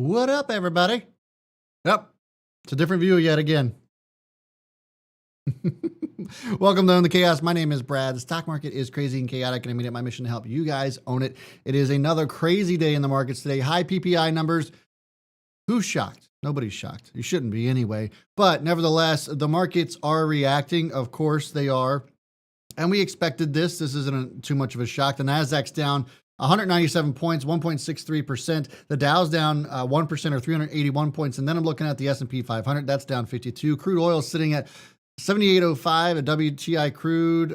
What up, everybody? Yep, it's a different view yet again. Welcome to Own the Chaos. My name is Brad. The stock market is crazy and chaotic, and I made it my mission to help you guys own it. It is another crazy day in the markets today. High PPI numbers. Who's shocked? Nobody's shocked. You shouldn't be anyway. But nevertheless, the markets are reacting. Of course they are. And we expected this. This isn't too much of a shock. The Nasdaq's down 197 points, 1.63%. The Dow's down 1% or 381 points. And then I'm looking at the S&P 500. That's down 52. Crude oil sitting at 78.05 at WTI crude.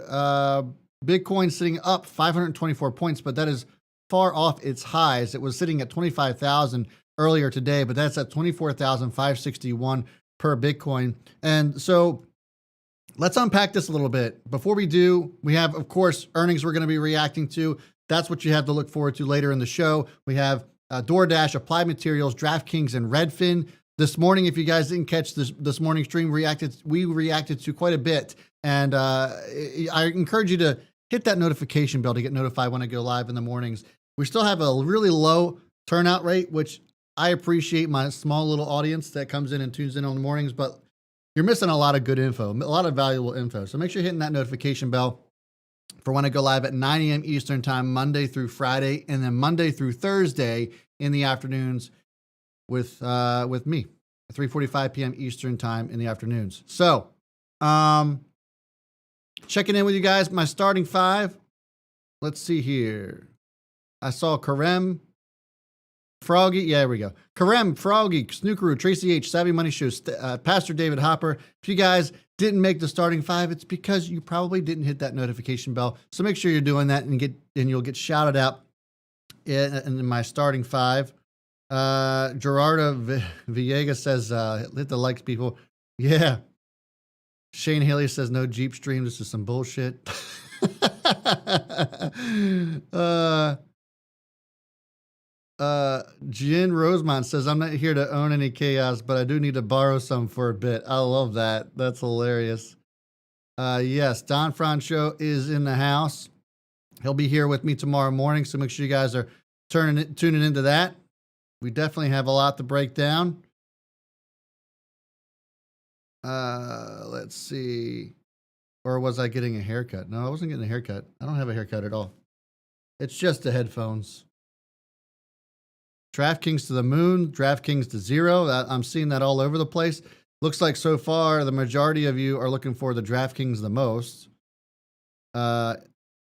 Bitcoin sitting up 524 points, but that is far off its highs. It was sitting at 25,000 earlier today, but that's at 24,561 per Bitcoin. And so let's unpack this a little bit. Before we do, we have, of course, earnings we're going to be reacting to. That's what you have to look forward to later in the show. We have DoorDash, Applied Materials, DraftKings, and Redfin. This morning, if you guys didn't catch this morning stream, we reacted to quite a bit. And I encourage you to hit that notification bell to get notified when I go live in the mornings. We still have a really low turnout rate, which I appreciate my small little audience that comes in and tunes in on the mornings, but you're missing a lot of good info, a lot of valuable info. So make sure you're hitting that notification bell for when I go live at 9 a.m. Eastern time, Monday through Friday, and then Monday through Thursday in the afternoons with me at 3:45 p.m. Eastern time in the afternoons. So, checking in with you guys, my starting five. Let's see here. I saw Karem, Froggy. Yeah, there we go. Karem, Froggy, Snookeroo, Tracy H, Savvy Money Shows, Pastor David Hopper. If you guys didn't make the starting five, it's because you probably didn't hit that notification bell. So make sure you're doing that and you'll get shouted out in my starting five. Gerardo Villegas says, hit the likes, people. Yeah. Shane Haley says, no Jeep stream. This is some bullshit. Jen Rosemont says, I'm not here to own any chaos, but I do need to borrow some for a bit. I love that. That's hilarious. Yes, Don Francho is in the house. He'll be here with me tomorrow morning, so make sure you guys are tuning into that. We definitely have a lot to break down. Let's see. Or was I getting a haircut? No, I wasn't getting a haircut. I don't have a haircut at all. It's just the headphones. DraftKings to the moon, DraftKings to zero. I'm seeing that all over the place. Looks like so far the majority of you are looking for the DraftKings the most.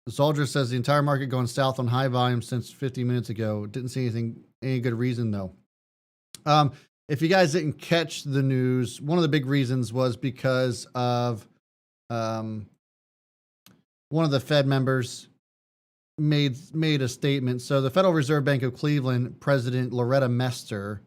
Soldier says the entire market going south on high volume since 50 minutes ago. Didn't see any good reason though. If you guys didn't catch the news, one of the big reasons was because of one of the Fed members made a statement. So the Federal Reserve Bank of Cleveland President Loretta Mester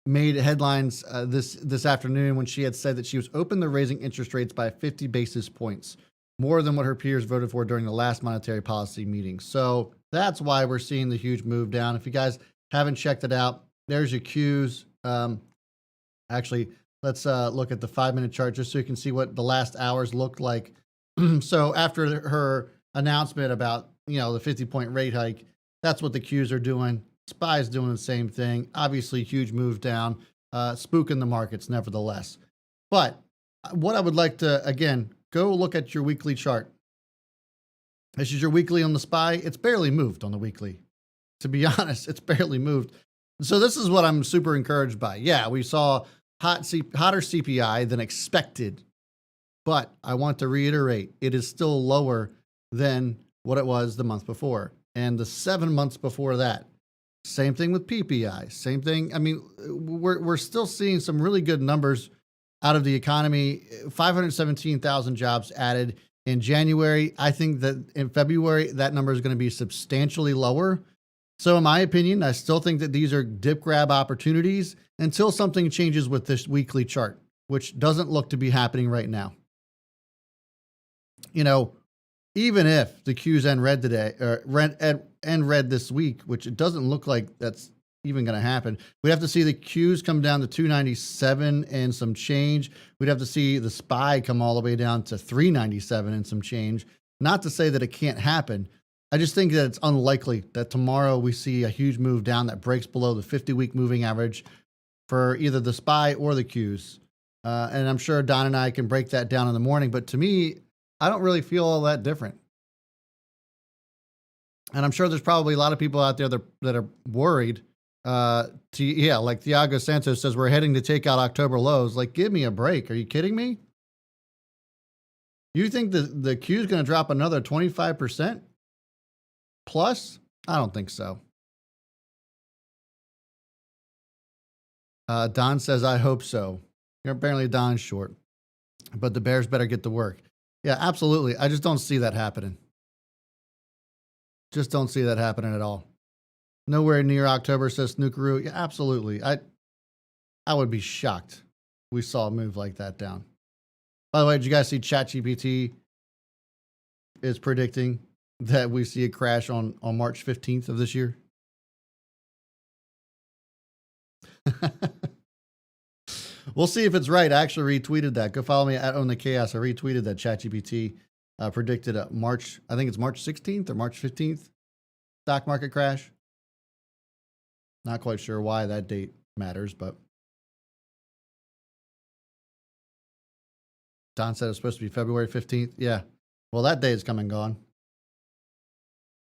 made headlines this afternoon when she had said that she was open to raising interest rates by 50 basis points, more than what her peers voted for during the last monetary policy meeting. So that's why we're seeing the huge move down. If you guys haven't checked it out, there's your cues. Actually, let's look at the 5-minute chart just so you can see what the last hours looked like. So after her announcement about, the 50-point rate hike, that's what the Qs are doing. SPY's doing the same thing. Obviously, huge move down, spooking the markets nevertheless. But what I would like to, again, go look at your weekly chart. This is your weekly on the SPY. It's barely moved on the weekly. To be honest, it's barely moved. So this is what I'm super encouraged by. Yeah, we saw hotter CPI than expected. But I want to reiterate, it is still lower than what it was the month before. And the 7 months before that. Same thing with PPI. Same thing. I mean, we're still seeing some really good numbers out of the economy. 517,000 jobs added in January. I think that in February, that number is going to be substantially lower. So in my opinion, I still think that these are dip grab opportunities until something changes with this weekly chart, which doesn't look to be happening right now. Even if the Qs end red today, or end red this week, which it doesn't look like that's even going to happen, we'd have to see the Qs come down to 297 and some change. We'd have to see the SPY come all the way down to 397 and some change. Not to say that it can't happen, I just think that it's unlikely that tomorrow we see a huge move down that breaks below the 50-week moving average for either the SPY or the Qs. And I'm sure Don and I can break that down in the morning. But to me, I don't really feel all that different. And I'm sure there's probably a lot of people out there that are worried. Like Thiago Santos says, we're heading to take out October lows. Like, give me a break. Are you kidding me? You think the Q is going to drop another 25% plus? I don't think so. Don says, I hope so. Apparently Don's short, but the Bears better get to work. Yeah, absolutely. I just don't see that happening. Just don't see that happening at all. Nowhere near October, says Snookeroo. Yeah, absolutely. I would be shocked we saw a move like that down. By the way, did you guys see ChatGPT is predicting that we see a crash on March 15th of this year? We'll see if it's right. I actually retweeted that. Go follow me at Own the Chaos. I retweeted that ChatGPT predicted a March, I think it's March 16th or March 15th stock market crash. Not quite sure why that date matters, but Don said it's supposed to be February 15th. Yeah. Well, that day is come and gone.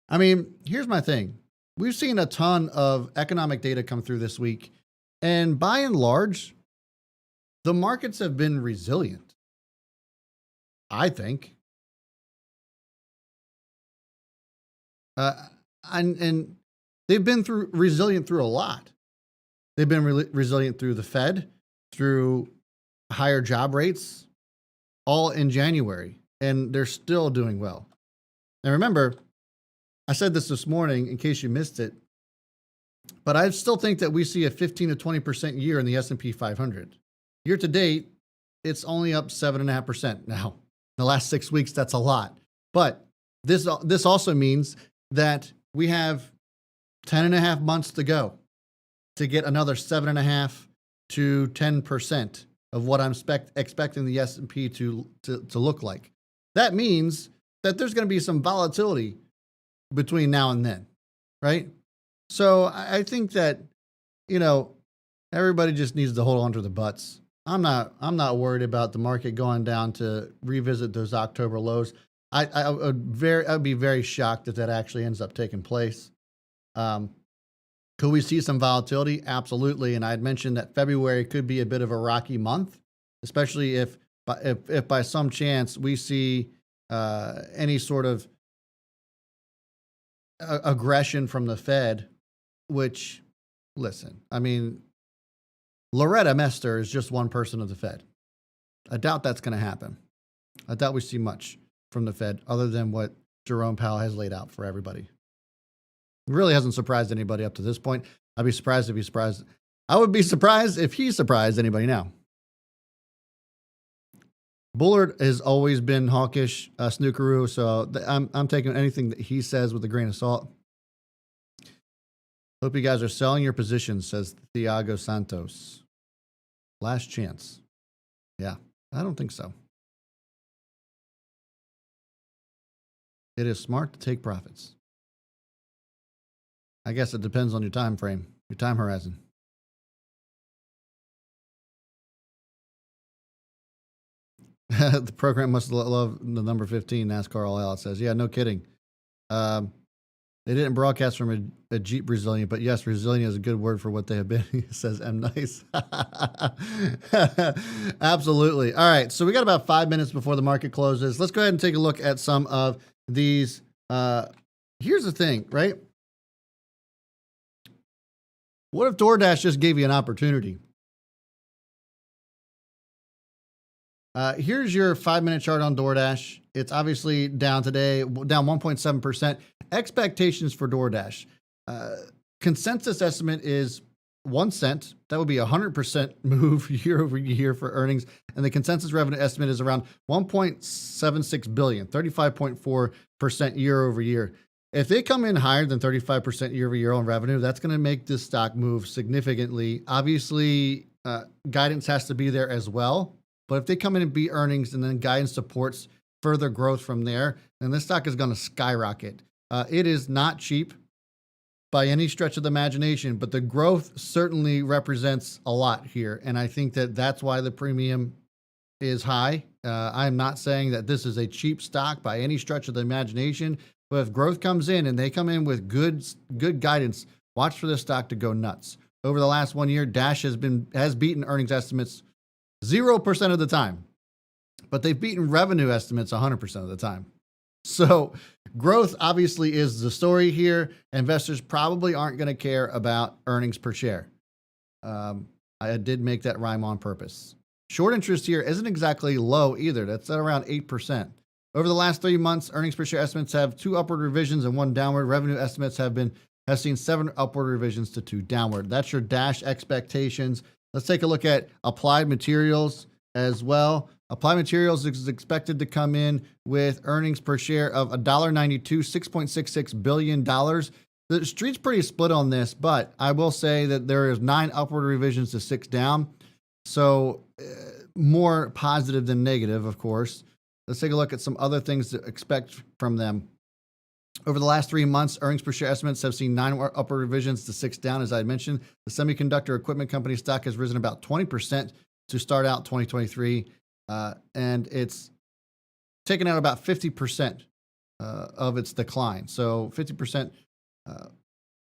I mean, here's my thing. We've seen a ton of economic data come through this week, and by and large, the markets have been resilient, I think. And they've been resilient through a lot. They've been resilient through the Fed, through higher job rates, all in January, and they're still doing well. And remember, I said this morning in case you missed it, but I still think that we see a 15 to 20% year in the S&P 500. Year to date, it's only up 7.5%. Now, in the last 6 weeks, that's a lot. But this also means that we have 10.5 months to go to get another 7.5 to 10% of what I'm expecting the S&P to look like. That means that there's going to be some volatility between now and then, right? So I think that, everybody just needs to hold on to the butts. I'm not worried about the market going down to revisit those October lows. I'd be very shocked if that actually ends up taking place. Could we see some volatility? Absolutely. And I had mentioned that February could be a bit of a rocky month, especially if by some chance we see any sort of aggression from the Fed, which, listen, I mean, Loretta Mester is just one person of the Fed. I doubt that's going to happen. I doubt we see much from the Fed other than what Jerome Powell has laid out for everybody. It really hasn't surprised anybody up to this point. I'd be surprised if he's surprised. I would be surprised if he surprised anybody now. Bullard has always been hawkish, Snookeroo, so I'm taking anything that he says with a grain of salt. Hope you guys are selling your positions, says Thiago Santos. Last chance. Yeah, I don't think so. It is smart to take profits. I guess it depends on your time frame, your time horizon. The program must love the number 15 NASCAR All Out, says. Yeah, no kidding. They didn't broadcast from a Jeep Resilient, but yes, resilient is a good word for what they have been, says M. Nice. Absolutely. All right, so we got about 5 minutes before the market closes. Let's go ahead and take a look at some of these. Here's the thing, right? What if DoorDash just gave you an opportunity? Here's your 5-minute chart on DoorDash. It's obviously down today, down 1.7%. Expectations for DoorDash. Consensus estimate is 1 cent. That would be a 100% move year over year for earnings. And the consensus revenue estimate is around 1.76 billion, 35.4% year over year. If they come in higher than 35% year over year on revenue, that's going to make this stock move significantly. Obviously, guidance has to be there as well. But if they come in and beat earnings and then guidance supports further growth from there, then this stock is going to skyrocket. It is not cheap by any stretch of the imagination, but the growth certainly represents a lot here. And I think that that's why the premium is high. I'm not saying that this is a cheap stock by any stretch of the imagination, but if growth comes in and they come in with good guidance, watch for this stock to go nuts. Over the last 1 year, Dash has beaten earnings estimates 0% of the time, but they've beaten revenue estimates 100% of the time. So growth obviously is the story here. Investors probably aren't going to care about earnings per share. I did make that rhyme on purpose. Short interest here isn't exactly low either. That's at around 8%. Over the last 3 months, earnings per share estimates have 2 upward revisions and 1 downward. Revenue estimates have seen 7 upward revisions to 2 downward. That's your Dash expectations. Let's take a look at Applied Materials as well. Applied Materials is expected to come in with earnings per share of $1.92, $6.66 billion. The street's pretty split on this, but I will say that there is 9 upward revisions to 6 down. So more positive than negative, of course. Let's take a look at some other things to expect from them. Over the last 3 months, earnings per share estimates have seen 9 upward revisions to 6 down. As I mentioned, the semiconductor equipment company stock has risen about 20% to start out 2023. And it's taken out about 50% of its decline. So 50%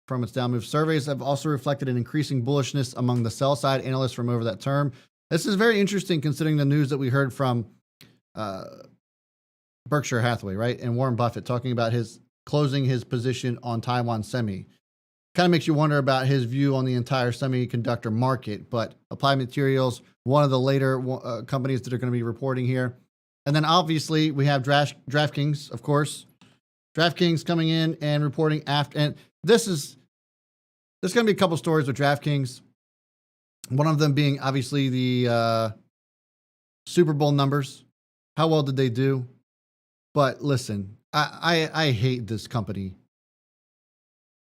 from its down move. Surveys have also reflected an increasing bullishness among the sell side analysts from over that term. This is very interesting considering the news that we heard from Berkshire Hathaway, right? And Warren Buffett talking about closing his position on Taiwan Semi. Kind of makes you wonder about his view on the entire semiconductor market, but Applied Materials, one of the later companies that are going to be reporting here. And then obviously we have DraftKings, of course. DraftKings coming in and reporting after, and there's going to be a couple stories with DraftKings. One of them being obviously the Super Bowl numbers. How well did they do? But listen, I hate this company.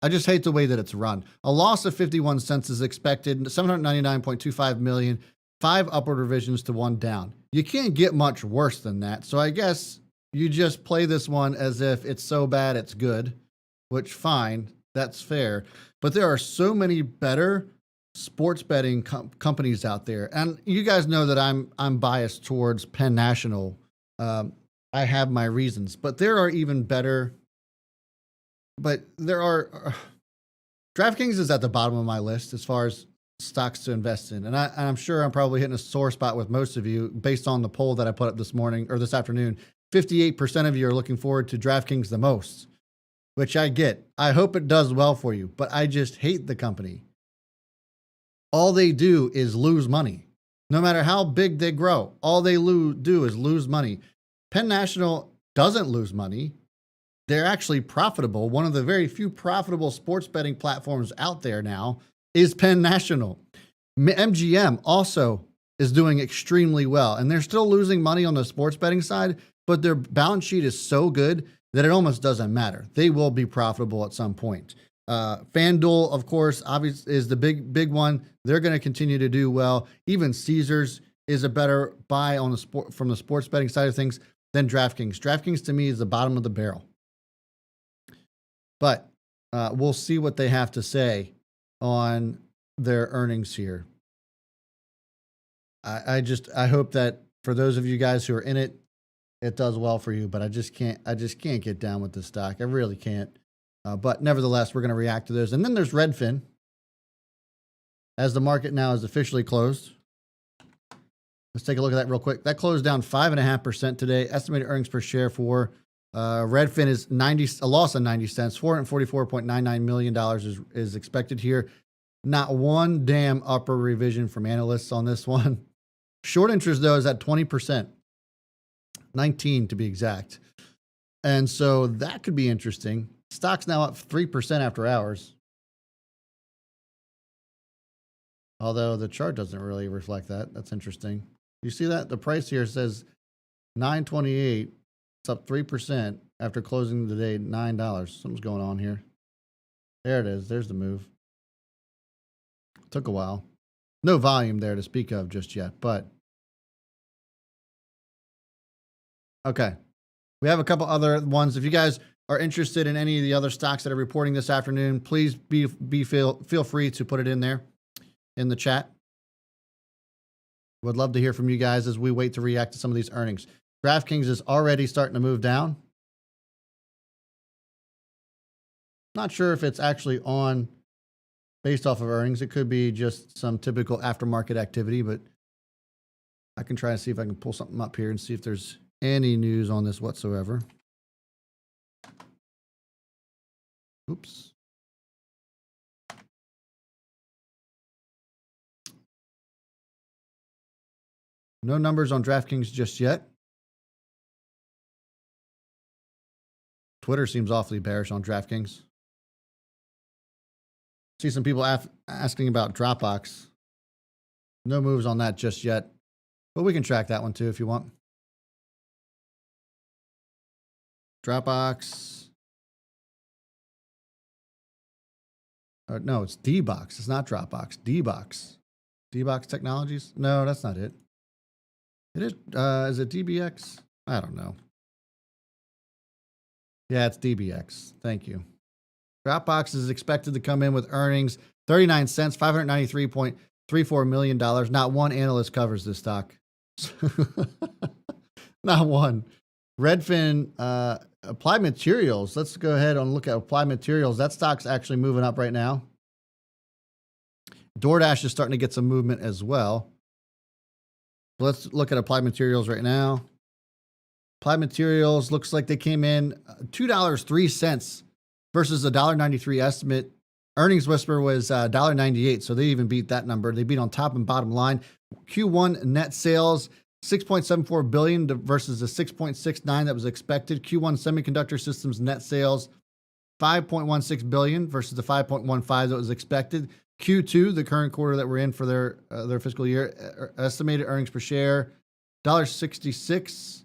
I just hate the way that it's run. A loss of 51 cents is expected, 799.25 million, 5 upward revisions to 1 down. You can't get much worse than that. So I guess you just play this one as if it's so bad it's good, which fine, that's fair. But there are so many better sports betting companies out there. And you guys know that I'm biased towards Penn National. I have my reasons, but there are even better. But there are DraftKings is at the bottom of my list as far as stocks to invest in. And I'm sure I'm probably hitting a sore spot with most of you based on the poll that I put up this morning or this afternoon. 58% of you are looking forward to DraftKings the most, which I get. I hope it does well for you, but I just hate the company. All they do is lose money. No matter how big they grow, all they do is lose money. Penn National doesn't lose money. They're actually profitable. One of the very few profitable sports betting platforms out there now is Penn National. MGM also is doing extremely well, and they're still losing money on the sports betting side, but their balance sheet is so good that it almost doesn't matter. They will be profitable at some point. FanDuel, of course, obviously is the big one. They're going to continue to do well. Even Caesars is a better buy on from the sports betting side of things than DraftKings. DraftKings to me is the bottom of the barrel. But we'll see what they have to say on their earnings here. I hope that for those of you guys who are in it, it does well for you. But I just can't get down with this stock. I really can't. But nevertheless, we're going to react to those. And then there's Redfin, as the market now is officially closed. Let's take a look at that real quick. That closed down 5.5% today. Estimated earnings per share for Redfin is a loss of 90 cents. $444.99 million is expected here. Not one damn upper revision from analysts on this one. Short interest, though, is at 20%. 19 to be exact. And so that could be interesting. Stock's now up 3% after hours. Although the chart doesn't really reflect that. That's interesting. You see that? The price here says $9.28. It's up 3% after closing the day $9. Something's going on here. There it is. There's the move. Took a while. No volume there to speak of just yet, but okay. We have a couple other ones. If you guys are interested in any of the other stocks that are reporting this afternoon, please feel free to put it in there in the chat. Would love to hear from you guys as we wait to react to some of these earnings. DraftKings is already starting to move down. Not sure if it's actually on based off of earnings. It could be just some typical aftermarket activity, but I can try and see if I can pull something up here and see if there's any news on this whatsoever. Oops. No numbers on DraftKings just yet. Twitter seems awfully bearish on DraftKings. See some people asking about Dropbox. No moves on that just yet, but we can track that one too if you want. Dropbox. No, it's D-Box. It's not Dropbox. D-Box. D-Box Technologies? No, that's not it. It is it DBX? I don't know. Yeah, it's DBX. Thank you. Dropbox is expected to come in with earnings 39 cents, $593.34 million. Not one analyst covers this stock. Not one. Redfin, Applied Materials. Let's go ahead and look at Applied Materials. That stock's actually moving up right now. DoorDash is starting to get some movement as well. Let's look at Applied Materials right now. Applied Materials looks like they came in $2.03 versus a $1.93 estimate. Earnings whisper was $1.98, so they even beat that number. They beat on top and bottom line. Q1 net sales $6.74 billion versus the $6.69 that was expected. Q1 semiconductor systems net sales $5.16 billion versus the $5.15 that was expected. Q2, the current quarter that we're in for their fiscal year, estimated earnings per share $1.66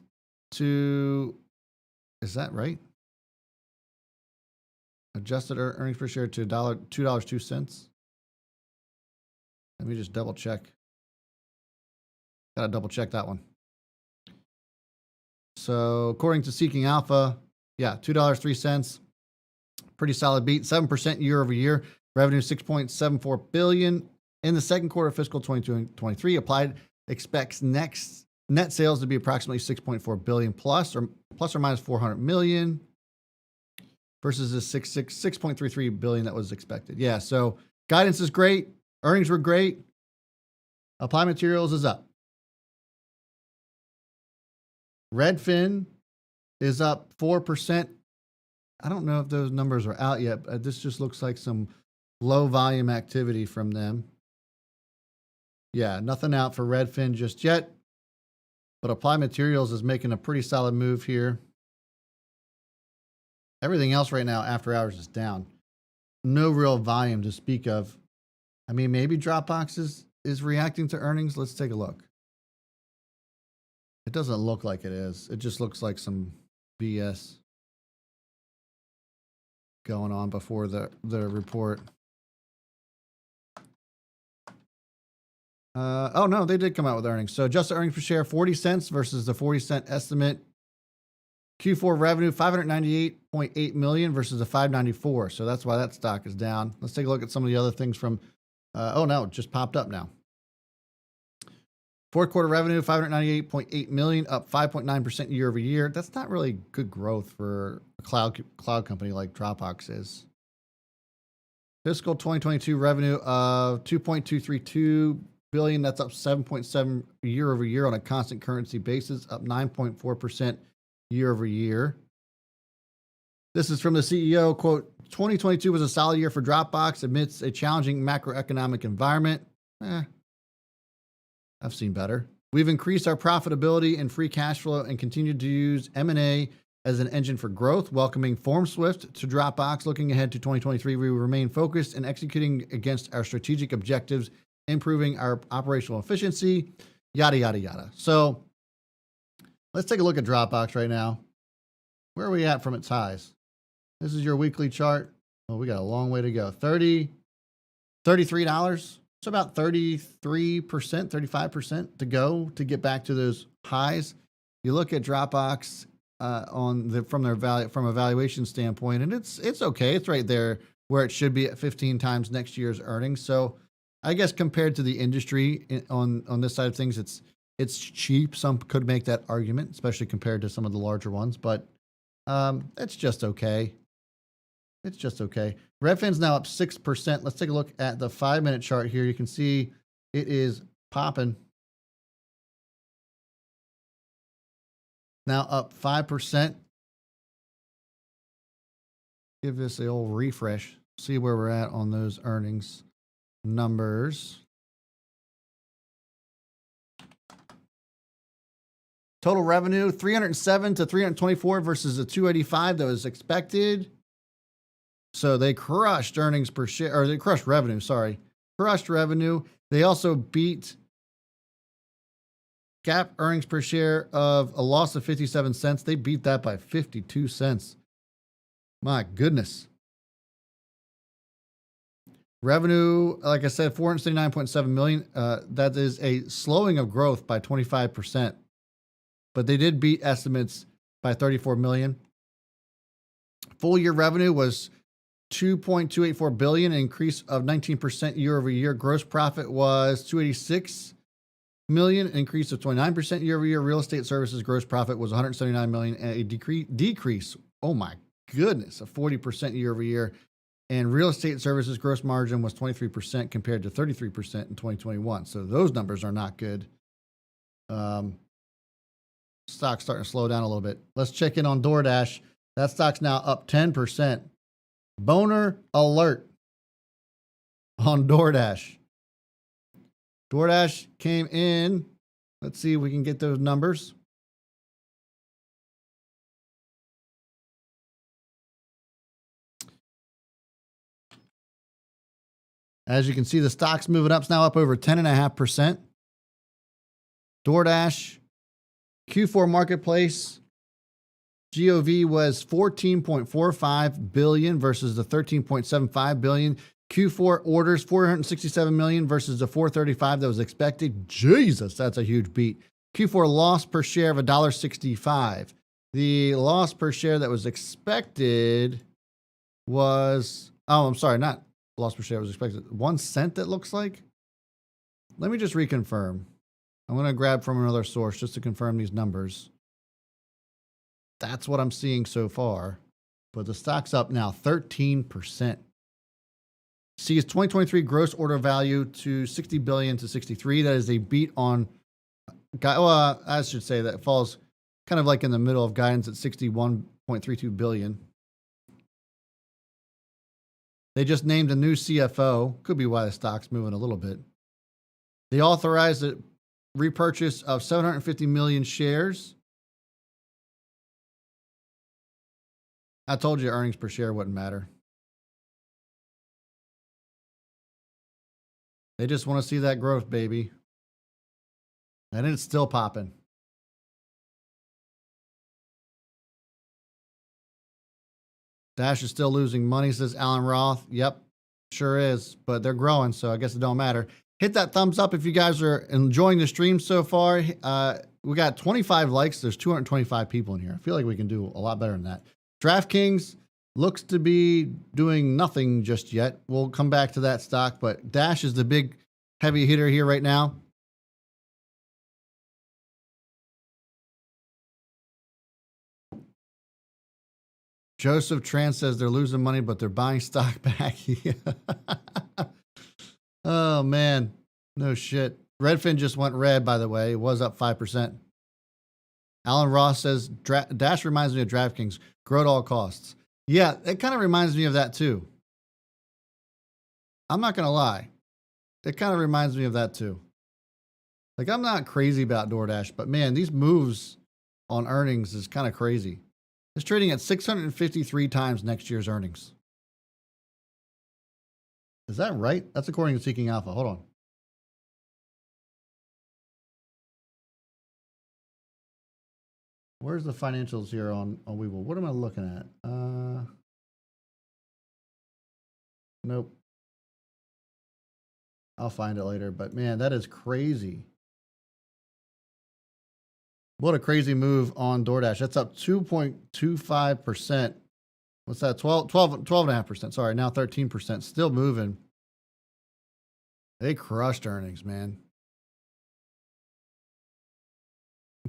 to, is that right? Adjusted earnings per share to $2.02. Let me just double check. Gotta double check that one. So according to Seeking Alpha, yeah, $2.03. Pretty solid beat, 7% year over year. Revenue $6.74 billion in the second quarter of fiscal 2023. Applied expects next net sales to be approximately $6.4 billion plus or minus $400 million versus the $6.33 billion that was expected. Yeah, so guidance is great. Earnings were great. Applied Materials is up. Redfin is up 4%. I don't know if those numbers are out yet, but this just looks like some low volume activity from them. Yeah, nothing out for Redfin just yet, but Applied Materials is making a pretty solid move here. Everything else right now after hours is down. No real volume to speak of. I mean, maybe Dropbox is reacting to earnings. Let's take a look. It doesn't look like it is. It just looks like some BS going on before the report. Oh no, they did come out with earnings. So adjusted earnings per share 40 cents versus the 40-cent estimate. Q4 revenue $598.8 million versus the $594. So that's why that stock is down. Let's take a look at some of the other things from. Oh no, it just popped up now. Fourth quarter revenue $598.8 million, up 5.9% year over year. That's not really good growth for a cloud company like Dropbox is. Fiscal 2022 revenue of $2.232 billion. That's up 7.7 year over year on a constant currency basis, up 9.4% year over year. This is from the CEO, quote, 2022 was a solid year for Dropbox amidst a challenging macroeconomic environment. I've seen better. We've increased our profitability and free cash flow and continued to use M&A as an engine for growth, welcoming FormSwift to Dropbox. Looking ahead to 2023, we will remain focused and executing against our strategic objectives, improving our operational efficiency, yada, yada, yada. So let's take a look at Dropbox right now. Where are we at from its highs? This is your weekly chart. Oh, we got a long way to go. $33. So about 33%, 35% to go to get back to those highs. You look at Dropbox from their value from a valuation standpoint, and it's okay. It's right there where it should be at 15 times next year's earnings. So I guess compared to the industry on this side of things, it's cheap. Some could make that argument, especially compared to some of the larger ones, but it's just okay. It's just okay. Redfin's now up 6%. Let's take a look at the 5-minute chart here. You can see it is popping. Now up 5%. Give this the old refresh. See where we're at on those earnings numbers. Total revenue 307 to 324 versus the 285 that was expected. So they crushed earnings per share, or they crushed revenue, sorry. Crushed revenue. They also beat GAAP earnings per share of a loss of 57 cents. They beat that by 52 cents. My goodness. Revenue, like I said, 479.7 million. That is a slowing of growth by 25%. But they did beat estimates by 34 million. Full year revenue was 2.284 billion, an increase of 19% year over year. Gross profit was 286 million, an increase of 29% year over year. Real estate services gross profit was 179 million, and a decrease, oh my goodness, of 40% year over year. And real estate services gross margin was 23% compared to 33% in 2021. So those numbers are not good. Stock's starting to slow down a little bit. Let's check in on DoorDash. That stock's now up 10%. Boner alert on DoorDash. DoorDash came in. Let's see if we can get those numbers. As you can see, the stock's moving up. It's now up over 10.5%. DoorDash, Q4 marketplace, GOV was 14.45 billion versus the 13.75 billion. Q4 orders 467 million versus the 435 that was expected. Jesus, that's a huge beat. Q4 loss per share of $1.65. The loss per share that was expected was, oh, I'm sorry, not loss per share was expected. 1 cent, it looks like. Let me just reconfirm. I'm going to grab from another source just to confirm these numbers. That's what I'm seeing so far. But the stock's up now 13%. Sees 2023 gross order value to 60 billion to 63. That is a beat on, well, I should say that falls kind of like in the middle of guidance at 61.32 billion. They just named a new CFO. Could be why the stock's moving a little bit. They authorized a repurchase of 750 million shares. I told you earnings per share wouldn't matter. They just want to see that growth, baby. And it's still popping. Dash is still losing money, says Alan Roth. Yep, sure is. But they're growing, so I guess it don't matter. Hit that thumbs up if you guys are enjoying the stream so far. We got 25 likes. There's 225 people in here. I feel like we can do a lot better than that. DraftKings looks to be doing nothing just yet. We'll come back to that stock, but Dash is the big heavy hitter here right now. Joseph Tran says they're losing money, but they're buying stock back. Oh, man. No shit. Redfin just went red, by the way. It was up 5%. Alan Ross says, Dash reminds me of DraftKings. Grow at all costs. Yeah, it kind of reminds me of that, too. I'm not going to lie. It kind of reminds me of that, too. Like, I'm not crazy about DoorDash, but, man, these moves on earnings is kind of crazy. It's trading at 653 times next year's earnings. Is that right? That's according to Seeking Alpha. Hold on. Where's the financials here on Webull? What am I looking at? Nope. I'll find it later. But man, that is crazy. What a crazy move on DoorDash. That's up 2.25%. What's that? 12.5%. Sorry, now 13%. Still moving. They crushed earnings, man.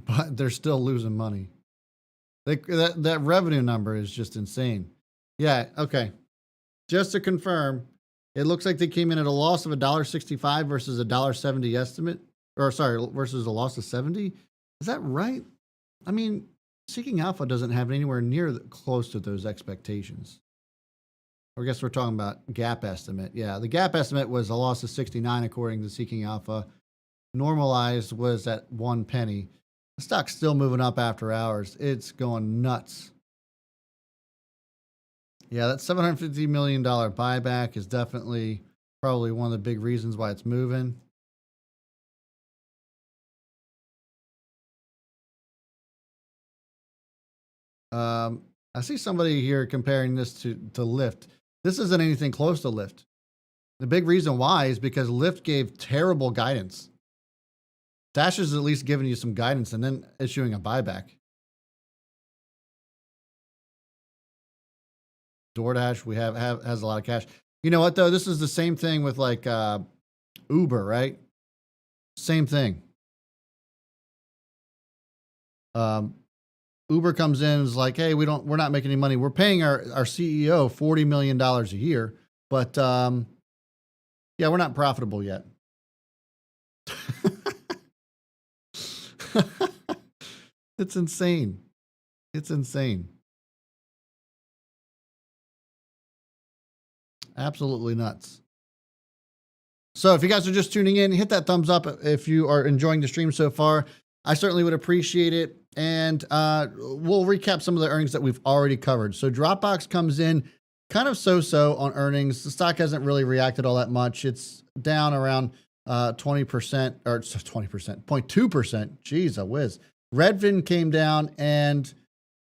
But they're still losing money. That revenue number is just insane. Yeah, okay. Just to confirm, it looks like they came in at a loss of $1.65 versus a $1.70 estimate. Or sorry, versus a loss of 70. Is that right? I mean, Seeking Alpha doesn't have anywhere near close to those expectations. Or I guess we're talking about gap estimate. Yeah, the gap estimate was a loss of 69 according to Seeking Alpha. Normalized was at 1 penny. The stock's still moving up after hours. It's going nuts. Yeah, that $750 million buyback is definitely probably one of the big reasons why it's moving. I see somebody here comparing this to Lyft. This isn't anything close to Lyft. The big reason why is because Lyft gave terrible guidance. Dash is at least giving you some guidance and then issuing a buyback. DoorDash, has a lot of cash. You know what though? This is the same thing with like Uber, right? Same thing. Uber comes in and is like, hey, we're not making any money. We're paying our CEO $40 million a year, but yeah, we're not profitable yet. It's insane. It's insane. Absolutely nuts. So if you guys are just tuning in, hit that thumbs up if you are enjoying the stream so far. I certainly would appreciate it. And we'll recap some of the earnings that we've already covered. So Dropbox comes in kind of so-so on earnings. The stock hasn't really reacted all that much. It's down around 20% or 20%, 0.2%. Jeez, a whiz. Redfin came down and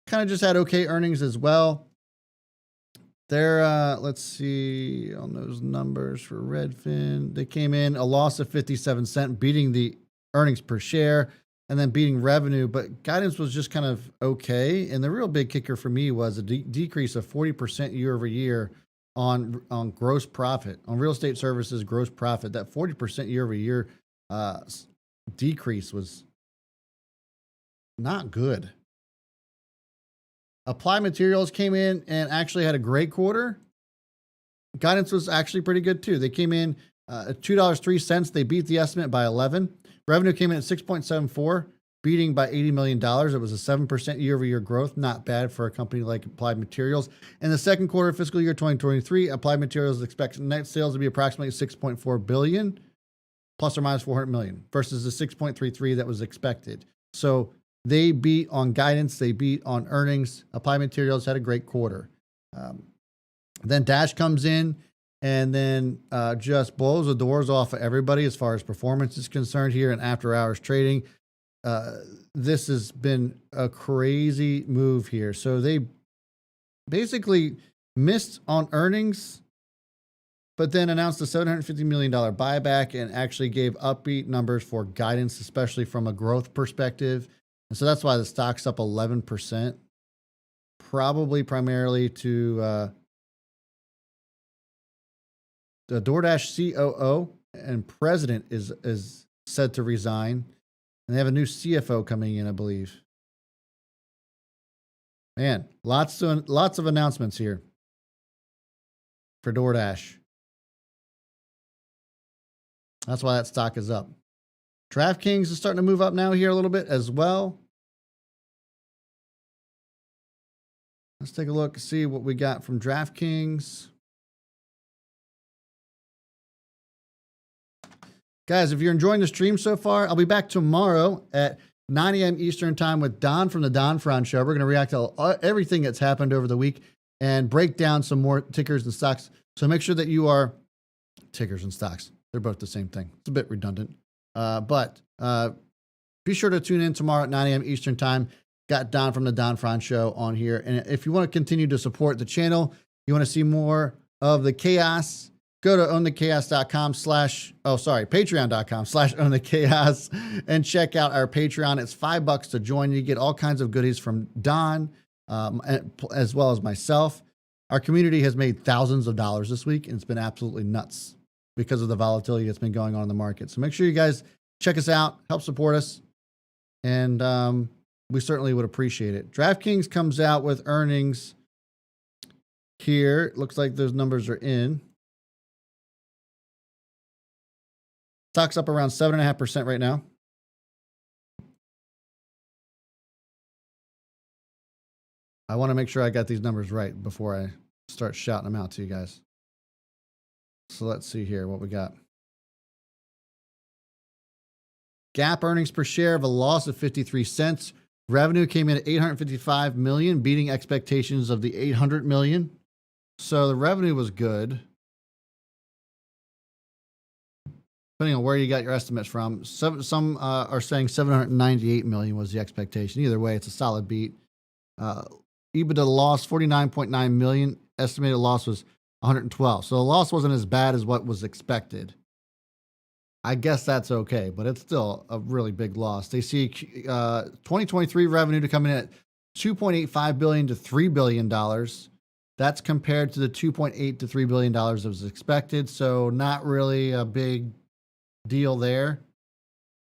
kind of just had okay earnings as well. They're, let's see on those numbers for Redfin. They came in a loss of 57 cents, beating the earnings per share and then beating revenue, but guidance was just kind of okay. And the real big kicker for me was a decrease of 40% year over year on gross profit, on real estate services gross profit. That 40% year over year decrease was not good. Applied Materials came in and actually had a great quarter. Guidance was actually pretty good too. They came in at $2.03. They beat the estimate by 11. Revenue came in at 6.74, beating by $80 million. It was a 7% year-over-year growth. Not bad for a company like Applied Materials. In the second quarter of fiscal year 2023, Applied Materials expects net sales to be approximately $6.4 billion, plus or minus $400 million, versus the $6.33 that was expected. So they beat on guidance. They beat on earnings. Applied Materials had a great quarter. Then Dash comes in and then just blows the doors off of everybody as far as performance is concerned here in after hours trading. This has been a crazy move here. So they basically missed on earnings, but then announced a $750 million buyback and actually gave upbeat numbers for guidance, especially from a growth perspective. And so that's why the stock's up 11%, probably primarily to the DoorDash COO and president is said to resign, and they have a new CFO coming in, I believe. Man, lots of announcements here for DoorDash. That's why that stock is up. DraftKings is starting to move up now here a little bit as well. Let's take a look and see what we got from DraftKings. Guys, if you're enjoying the stream so far, I'll be back tomorrow at 9 a.m. Eastern time with Don from the Don Fran Show. We're going to react to everything that's happened over the week and break down some more tickers and stocks. So make sure that you are tickers and stocks. They're both the same thing. It's a bit redundant. But be sure to tune in tomorrow at 9 a.m. Eastern time. Got Don from the Don Fran Show on here. And if you want to continue to support the channel, you want to see more of the chaos, go to patreon.com/ownthechaos and check out our Patreon. It's $5 to join. You get all kinds of goodies from Don, as well as myself. Our community has made thousands of dollars this week, and it's been absolutely nuts because of the volatility that's been going on in the market. So make sure you guys check us out, help support us, and we certainly would appreciate it. DraftKings comes out with earnings here. Looks like those numbers are in. Stock's up around 7.5% right now. I want to make sure I got these numbers right before I start shouting them out to you guys. So let's see here what we got. GAAP earnings per share of a loss of 53 cents. Revenue came in at $855 million, beating expectations of the $800 million. So the revenue was good. Depending on where you got your estimates from. Some are saying $798 million was the expectation. Either way, it's a solid beat. EBITDA loss, $49.9 million. Estimated loss was $112. So the loss wasn't as bad as what was expected. I guess that's okay, but it's still a really big loss. They see 2023 revenue to come in at $2.85 billion to $3 billion. That's compared to the $2.8 to $3 billion that was expected. So not really a big deal there.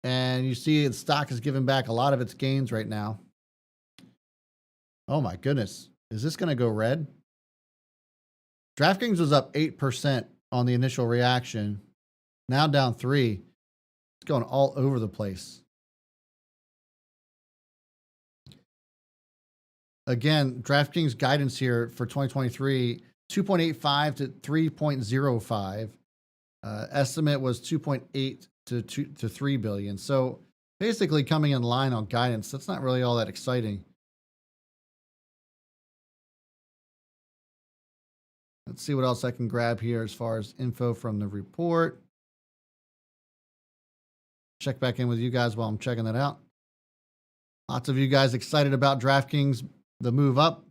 And you see the stock is giving back a lot of its gains right now. Oh my goodness. Is this going to go red? DraftKings was up 8% on the initial reaction. Now down 3%. It's going all over the place. Again, DraftKings guidance here for 2023, 2.85 to 3.05. Estimate was 2.8 to 3 billion. So basically coming in line on guidance. That's not really all that exciting. Let's see what else I can grab here as far as info from the report. Check back in with you guys while I'm checking that out. Lots of you guys excited about DraftKings, the move up,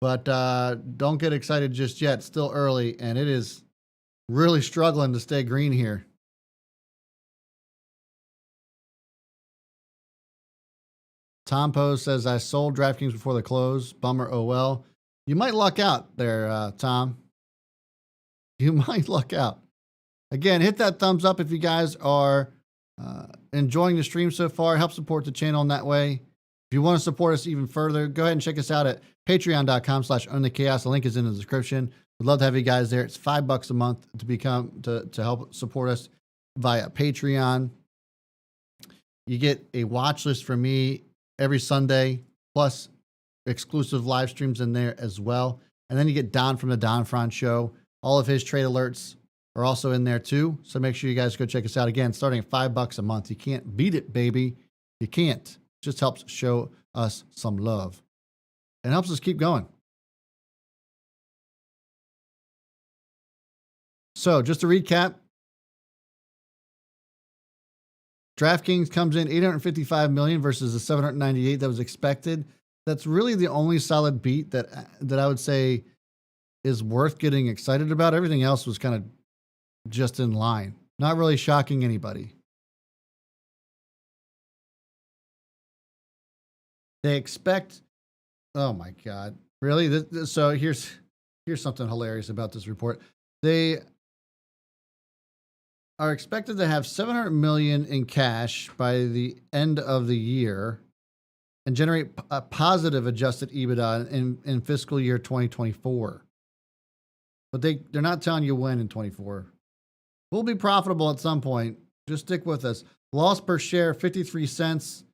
but don't get excited just yet. It's still early, and it is really struggling to stay green here. Tom Poe says, I sold DraftKings before the close. Bummer, oh well. You might luck out there, Tom. You might luck out. Again, hit that thumbs up if you guys are enjoying the stream so far. Help support the channel in that way. If you want to support us even further, go ahead and check us out at patreon.com/ownthechaos. The link is in the description. We'd love to have you guys there. It's $5 a month to help support us via Patreon. You get a watch list from me every Sunday, plus exclusive live streams in there as well. And then you get Don from the Don Fron Show. All of his trade alerts are also in there too. So make sure you guys go check us out. Again, starting at $5 a month. You can't beat it, baby. You can't. It just helps show us some love and helps us keep going. So just to recap, DraftKings comes in $855 million versus the $798 that was expected. That's really the only solid beat that I would say is worth getting excited about. Everything else was kind of just in line. Not really shocking anybody. They expect, oh my God, really? So here's something hilarious about this report. They are expected to have $700 million in cash by the end of the year and generate a positive adjusted EBITDA in fiscal year 2024. But they're not telling you when in 24. We'll be profitable at some point. Just stick with us. Loss per share, 53 cents.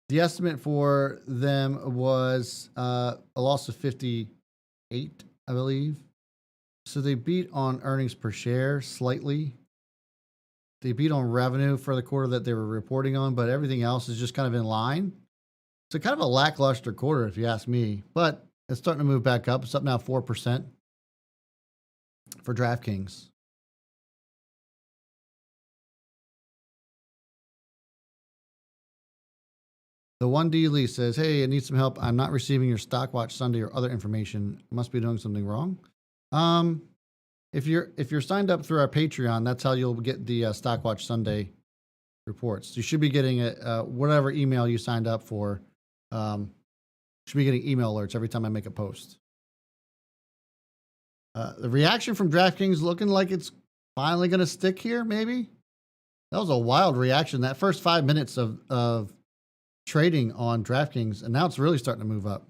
The estimate for them was a loss of 58, I believe. So they beat on earnings per share slightly. They beat on revenue for the quarter that they were reporting on, but everything else is just kind of in line. It's kind of a lackluster quarter, if you ask me, but it's starting to move back up. It's up now 4% for DraftKings. The 1D Lee says, hey, I need some help. I'm not receiving your Stock Watch Sunday or other information. Must be doing something wrong. if you're signed up through our Patreon, that's how you'll get the Stock Watch Sunday reports. You should be getting whatever email you signed up for. Should be getting email alerts every time I make a post. The reaction from DraftKings looking like it's finally going to stick here. Maybe that was a wild reaction. That first 5 minutes of trading on DraftKings, and now it's really starting to move up.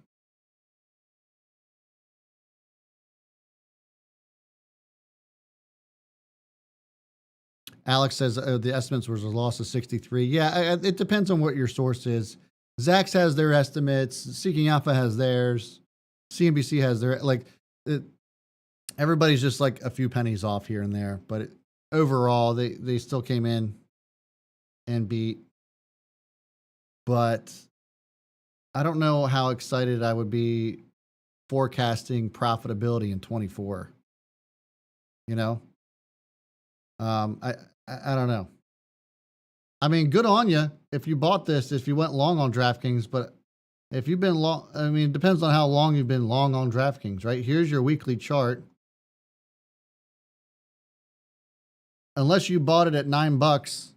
Alex says the estimates was a loss of 63. Yeah, it depends on what your source is. Zacks has their estimates. Seeking Alpha has theirs. CNBC has their, everybody's just like a few pennies off here and there. But overall, they still came in and beat. But I don't know how excited I would be forecasting profitability in 24. You know? I don't know. I mean, good on you if you bought this, if you went long on DraftKings, but if you've been long, I mean, it depends on how long you've been long on DraftKings, right? Here's your weekly chart. Unless you bought it at $9,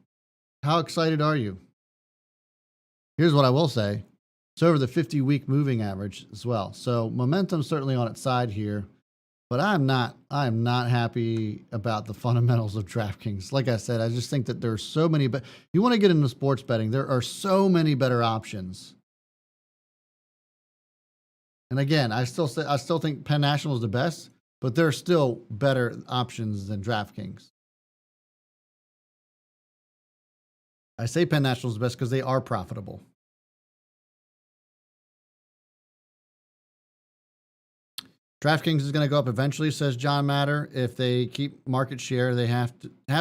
how excited are you? Here's what I will say. It's over the 50-week moving average as well. So momentum's certainly on its side here. But I am not happy about the fundamentals of DraftKings. Like I said, I just think that there's so many, but you want to get into sports betting, there are so many better options. And again, I still think Penn National is the best, but there are still better options than DraftKings. I say Penn National is the best because they are profitable. DraftKings is going to go up eventually, says John Matter. If they keep market share, they have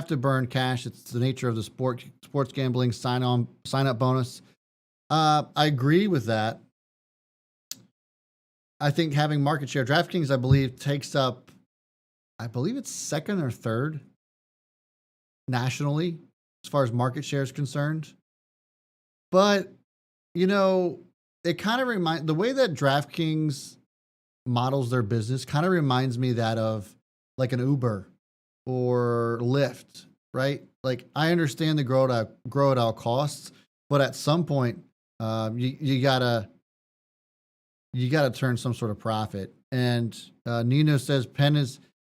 to burn cash. It's the nature of the sports gambling sign up bonus. I agree with that. I think having market share, DraftKings, I believe, takes up, I believe it's second or third nationally as far as market share is concerned. But, you know, it kind of the way that DraftKings models their business kind of reminds me that of like an Uber or Lyft, right? Like I understand the grow at all costs, but at some point, you gotta turn some sort of profit. And Nino says Penn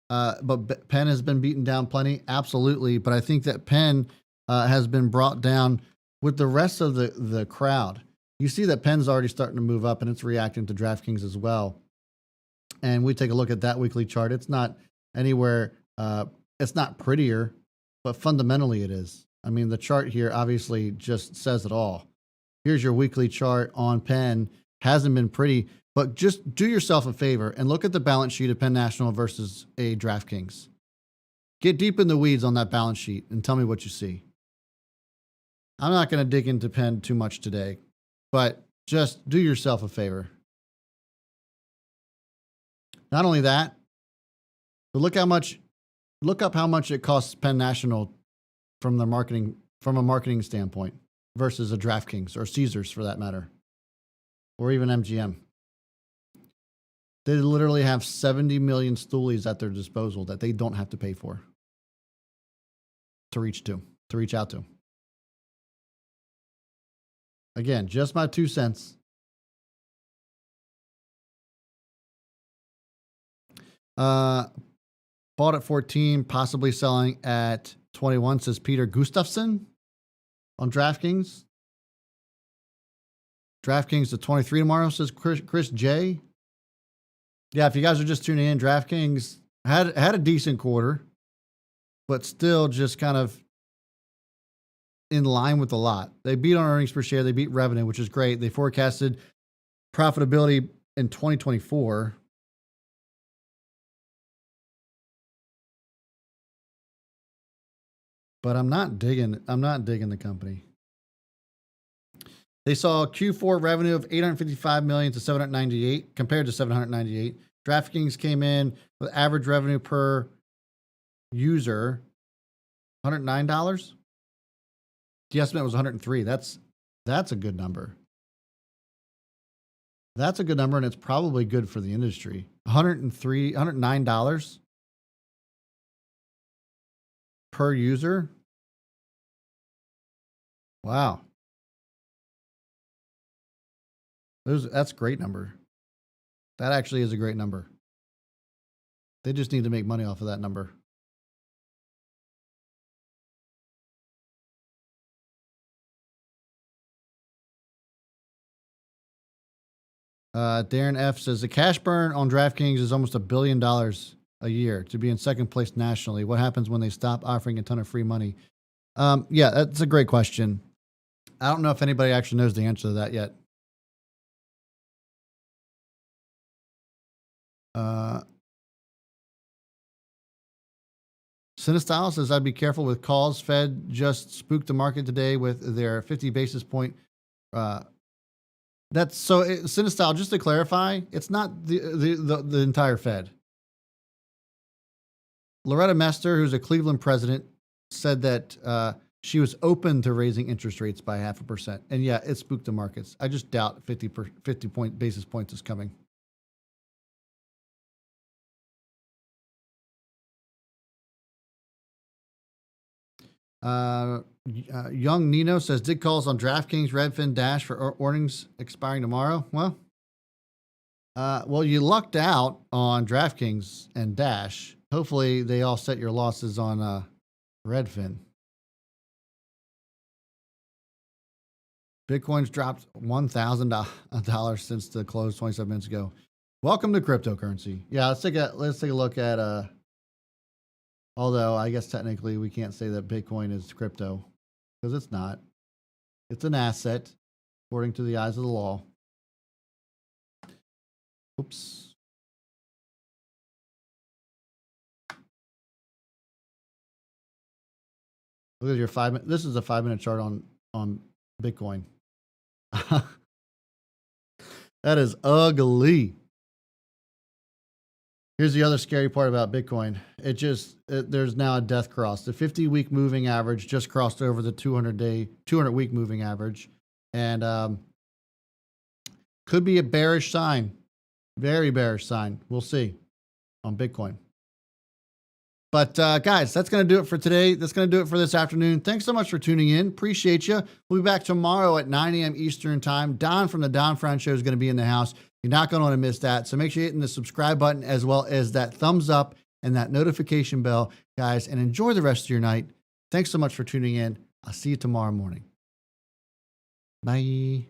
but Penn has been beaten down plenty. Absolutely, but I think that Penn has been brought down with the rest of the crowd. You see that Penn's already starting to move up, and it's reacting to DraftKings as well. And we take a look at that weekly chart. It's not anywhere, it's not prettier, but fundamentally it is. I mean, the chart here obviously just says it all. Here's your weekly chart on Penn. Hasn't been pretty, but just do yourself a favor and look at the balance sheet of Penn National versus a DraftKings. Get deep in the weeds on that balance sheet and tell me what you see. I'm not going to dig into Penn too much today, but just do yourself a favor. Not only that, but look up how much it costs Penn National from a marketing standpoint versus a DraftKings or Caesars for that matter, or even MGM. They literally have 70 million stoolies at their disposal that they don't have to pay for to reach out to. Again, just my 2 cents. Bought at 14, possibly selling at 21, says Peter Gustafson on DraftKings. DraftKings to 23 tomorrow, says Chris J. Yeah, if you guys are just tuning in, DraftKings had a decent quarter, but still just kind of in line with a lot. They beat on earnings per share. They beat revenue, which is great. They forecasted profitability in 2024. But I'm not digging the company. They saw Q4 revenue of $855 million to $798 compared to $798. DraftKings came in with average revenue per user $109. The estimate was $103. That's a good number. That's a good number, and it's probably good for the industry. $109. per user. Wow. That's a great number. That actually is a great number. They just need to make money off of that number. Darren F says the cash burn on DraftKings is almost $1 billion a year to be in second place nationally. What happens when they stop offering a ton of free money? Yeah, that's a great question. I don't know if anybody actually knows the answer to that yet. Cinestyle says I'd be careful with calls. Fed just spooked the market today with their 50 basis point. That's so Cinestyle. Just to clarify, it's not the entire Fed. Loretta Mester, who's a Cleveland president, said that she was open to raising interest rates by 0.5%. And yeah, it spooked the markets. I just doubt 50 basis points is coming. Young Nino says, did calls on DraftKings, Redfin, Dash for earnings expiring tomorrow? Well, you lucked out on DraftKings and Dash. Hopefully they all set your losses on Redfin. Bitcoin's dropped $1,000 since the close 27 minutes ago. Welcome to cryptocurrency. Yeah, let's take a look at although I guess technically we can't say that Bitcoin is crypto because it's not. It's an asset according to the eyes of the law. Oops. Look at your 5 minute. This is a 5 minute chart on Bitcoin. That is ugly. Here's the other scary part about Bitcoin. There's now a death cross. The 50-week moving average just crossed over the 200-week moving average, and could be a bearish sign, very bearish sign. We'll see on Bitcoin. But guys, that's going to do it for today. That's going to do it for this afternoon. Thanks so much for tuning in. Appreciate you. We'll be back tomorrow at 9 a.m. Eastern time. Don from the Don Fran Show is going to be in the house. You're not going to want to miss that. So make sure you're hitting the subscribe button as well as that thumbs up and that notification bell, guys, and enjoy the rest of your night. Thanks so much for tuning in. I'll see you tomorrow morning. Bye.